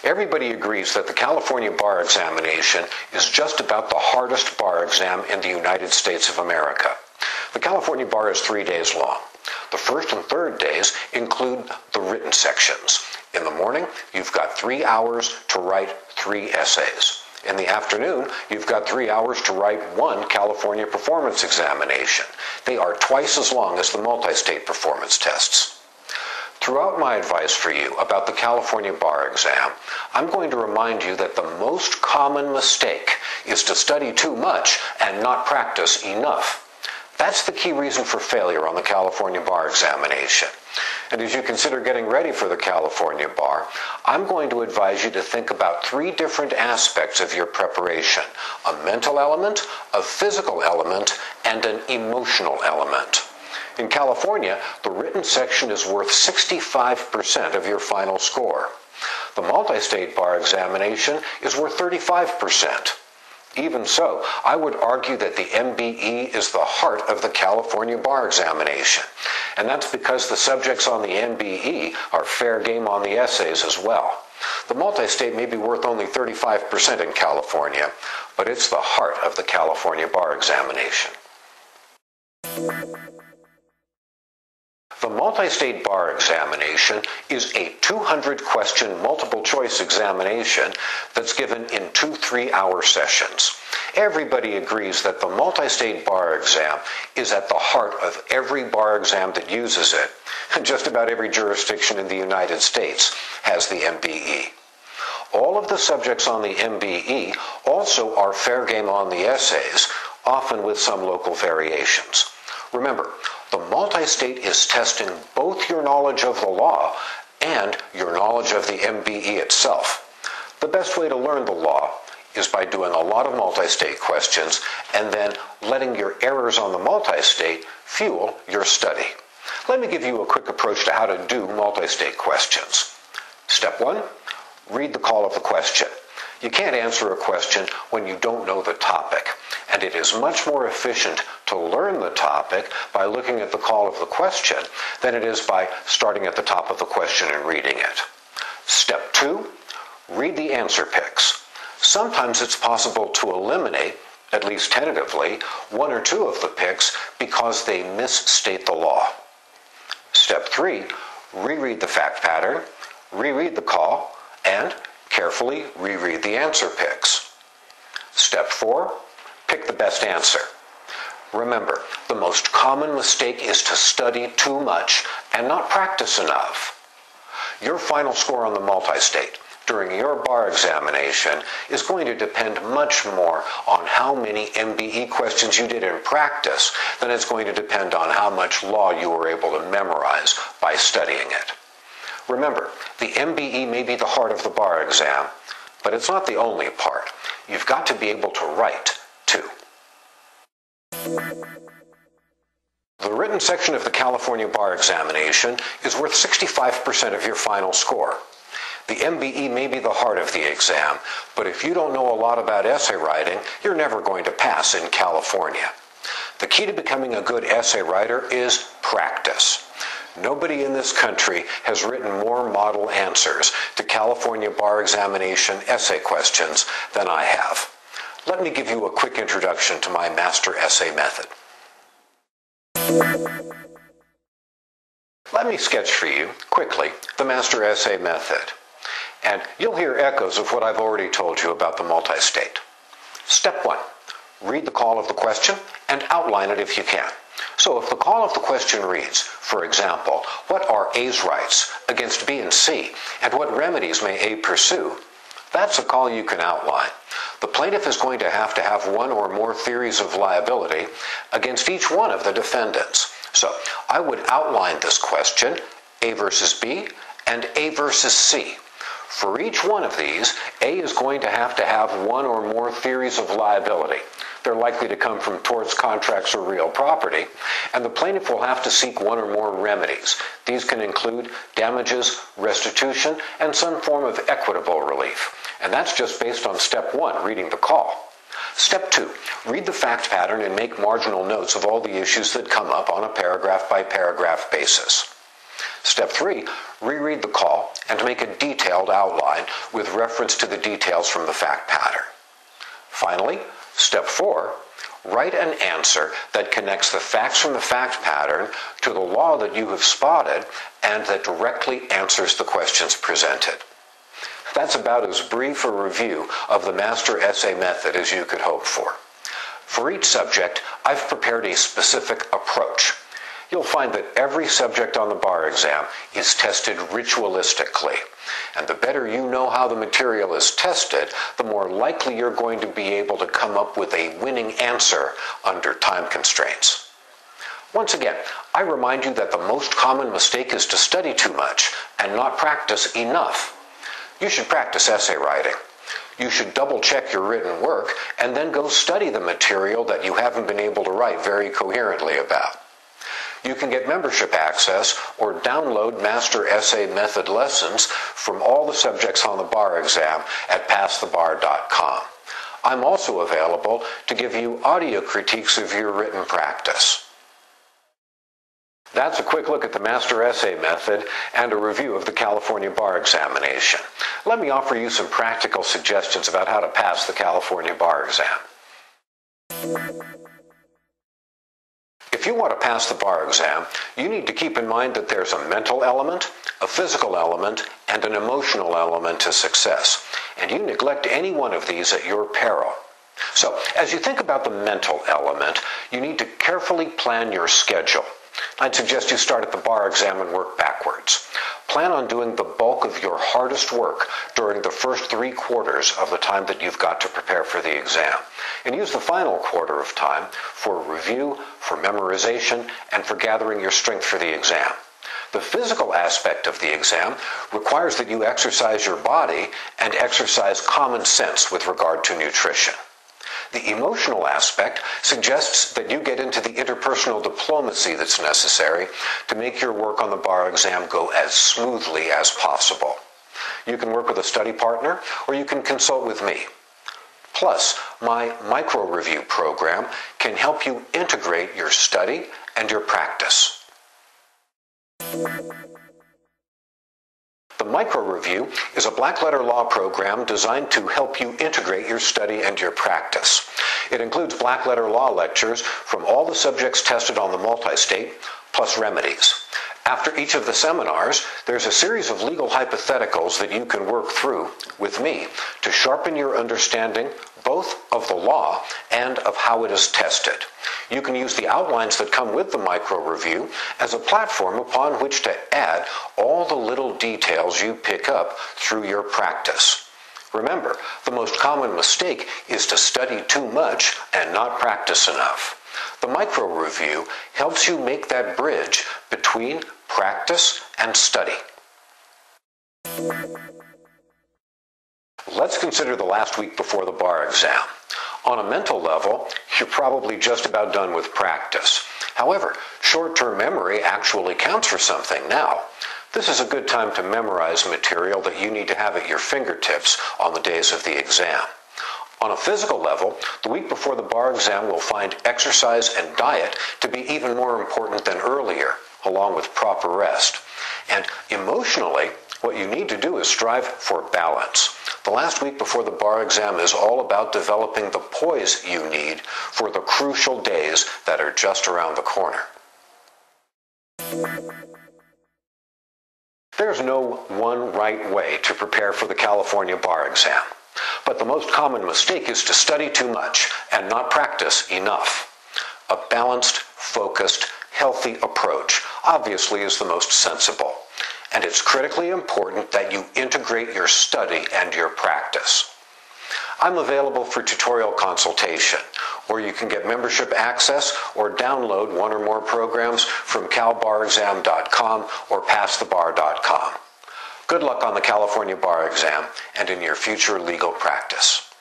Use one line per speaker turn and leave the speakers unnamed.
Everybody agrees that the California bar examination is just about the hardest bar exam in the United States of America. The California bar is 3 days long. The first and third days include the written sections. In the morning, you've got 3 hours to write 3 essays. In the afternoon, you've got 3 hours to write 1 California performance examination. They are twice as long as the multi-state performance tests. Throughout my advice for you about the California bar exam, I'm going to remind you that the most common mistake is to study too much and not practice enough. That's the key reason for failure on the California bar examination. And as you consider getting ready for the California bar, I'm going to advise you to think about 3 different aspects of your preparation: a mental element, a physical element, and an emotional element. In California, the written section is worth 65% of your final score. The multi-state bar examination is worth 35%. Even so, I would argue that the MBE is the heart of the California bar examination. And that's because the subjects on the MBE are fair game on the essays as well. The multi-state may be worth only 35% in California, but it's the heart of the California bar examination. The multi-state bar examination is a 200-question multiple-choice examination that's given in 2 3-hour sessions. Everybody agrees that the multi-state bar exam is at the heart of every bar exam that uses it. Just about every jurisdiction in the United States has the MBE. All of the subjects on the MBE also are fair game on the essays, often with some local variations. Remember, the multi-state is testing both your knowledge of the law and your knowledge of the MBE itself. The best way to learn the law is by doing a lot of multi-state questions and then letting your errors on the multi-state fuel your study. Let me give you a quick approach to how to do multi-state questions. Step 1, read the call of the question. You can't answer a question when you don't know the topic, and it is much more efficient to learn the topic by looking at the call of the question than it is by starting at the top of the question and reading it. Step 2, read the answer picks. Sometimes it's possible to eliminate, at least tentatively, 1 or 2 of the picks because they misstate the law. Step 3, reread the fact pattern, reread the call, and carefully reread the answer picks. Step 4, pick the best answer. Remember, the most common mistake is to study too much and not practice enough. Your final score on the multi-state during your bar examination is going to depend much more on how many MBE questions you did in practice than it's going to depend on how much law you were able to memorize by studying it. Remember, the MBE may be the heart of the bar exam, but it's not the only part. You've got to be able to write, too. The written section of the California bar examination is worth 65% of your final score. The MBE may be the heart of the exam, but if you don't know a lot about essay writing, you're never going to pass in California. The key to becoming a good essay writer is practice. Nobody in this country has written more model answers to California bar examination essay questions than I have. Let me give you a quick introduction to my master essay method. Let me sketch for you, quickly, the master essay method. And you'll hear echoes of what I've already told you about the multi-state. Step 1, read the call of the question and outline it if you can. So if the call of the question reads, for example, what are A's rights against B and C, and what remedies may A pursue, that's a call you can outline. The plaintiff is going to have 1 or more theories of liability against each one of the defendants. So I would outline this question, A versus B and A versus C. For each one of these, A is going to have 1 or more theories of liability. They're likely to come from torts, contracts, or real property, and the plaintiff will have to seek 1 or more remedies. These can include damages, restitution, and some form of equitable relief. And that's just based on step 1, reading the call. Step 2, read the fact pattern and make marginal notes of all the issues that come up on a paragraph-by-paragraph basis. Step 3, reread the call and make a detailed outline with reference to the details from the fact pattern. Finally, Step 4, write an answer that connects the facts from the fact pattern to the law that you have spotted and that directly answers the questions presented. That's about as brief a review of the master essay method as you could hope for. For each subject, I've prepared a specific approach. You'll find that every subject on the bar exam is tested ritualistically. And the better you know how the material is tested, the more likely you're going to be able to come up with a winning answer under time constraints. Once again, I remind you that the most common mistake is to study too much and not practice enough. You should practice essay writing. You should double-check your written work and then go study the material that you haven't been able to write very coherently about. You can get membership access or download Master Essay Method lessons from all the subjects on the bar exam at passthebar.com. I'm also available to give you audio critiques of your written practice. That's a quick look at the Master Essay Method and a review of the California Bar Examination. Let me offer you some practical suggestions about how to pass the California Bar Exam. If you want to pass the bar exam, you need to keep in mind that there's a mental element, a physical element, and an emotional element to success. And you neglect any one of these at your peril. So, as you think about the mental element, you need to carefully plan your schedule. I'd suggest you start at the bar exam and work backwards. Plan on doing the bulk of your hardest work during the first 3 quarters of the time that you've got to prepare for the exam, and use the final quarter of time for review, for memorization, and for gathering your strength for the exam. The physical aspect of the exam requires that you exercise your body and exercise common sense with regard to nutrition. The emotional aspect suggests that you get into the interpersonal diplomacy that's necessary to make your work on the bar exam go as smoothly as possible. You can work with a study partner, or you can consult with me. Plus, my MicroReview program can help you integrate your study and your practice. The MicroReview is a black-letter law program designed to help you integrate your study and your practice. It includes black-letter law lectures from all the subjects tested on the Multistate, plus remedies. After each of the seminars, there's a series of legal hypotheticals that you can work through with me to sharpen your understanding both of the law and of how it is tested. You can use the outlines that come with the MicroReview as a platform upon which to add all the little details you pick up through your practice. Remember, the most common mistake is to study too much and not practice enough. The MicroReview helps you make that bridge between practice and study. Let's consider the last week before the bar exam. On a mental level, you're probably just about done with practice. However, short-term memory actually counts for something now. This is a good time to memorize material that you need to have at your fingertips on the days of the exam. On a physical level, the week before the bar exam will find exercise and diet to be even more important than earlier, along with proper rest. And emotionally, what you need to do is strive for balance. The last week before the bar exam is all about developing the poise you need for the crucial days that are just around the corner. There's no one right way to prepare for the California bar exam, but the most common mistake is to study too much and not practice enough. A balanced, focused, healthy approach obviously is the most sensible, and it's critically important that you integrate your study and your practice. I'm available for tutorial consultation, or you can get membership access or download one or more programs from calbarexam.com or passthebar.com. Good luck on the California Bar Exam and in your future legal practice.